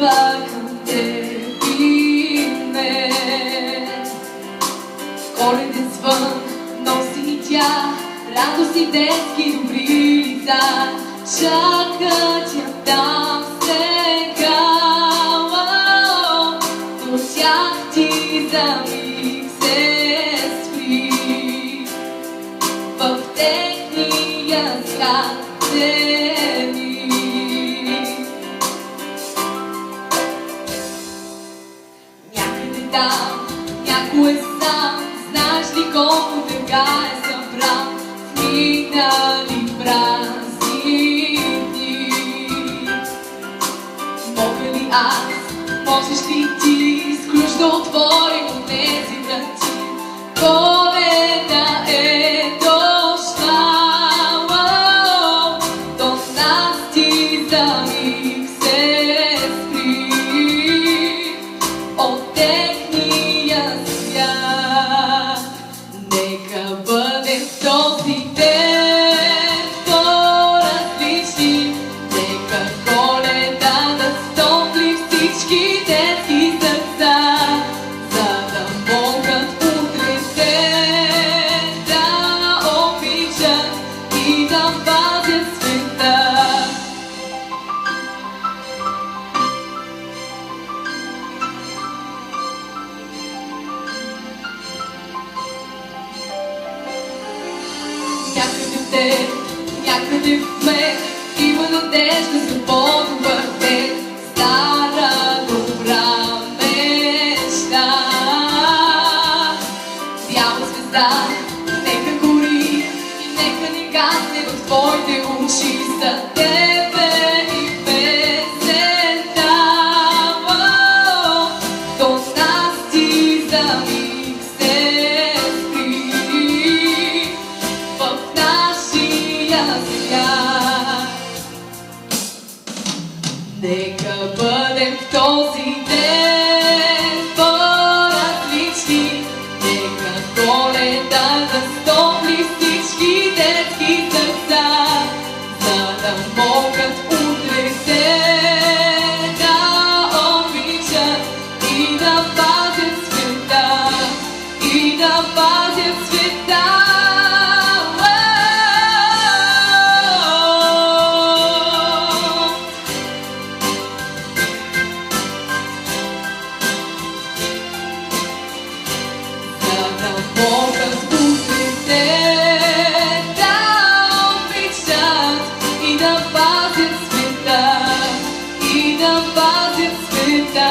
идва към теб и мен. Коледен звън носи тя, радост и детски добри лица. Чакат я там сега, до тях ти за миг се спри. В техния свят някъде там някой е сам. Знаеш ли колко тъга е събран в минали празни дни? Мога ли аз, можеш ли ти с ключ да отворим от тези врати? Коледа е дошла, до нас ти за миг се спри. От техния свят нека бъде в този ден по-различни. Нека Коледа да стопли всички детски сърца, за да могат утре те да обичат и да пазят света. Някъде в теб, някъде в мен има надежда за по-добър ден. Стара добра мечта, бяла звезда, нека гори и нека не гасне в твоите очи. За тебе и песента, до нас ти за миг се спри. В нашия свят нека бъдем в този ден по-различни. Нека Коледа да стопли всички детски сърца, за да могат утре те да обичат и да пазят света, и да пазят света. Могат утре те да обичат и да пазят света, и да пазят света.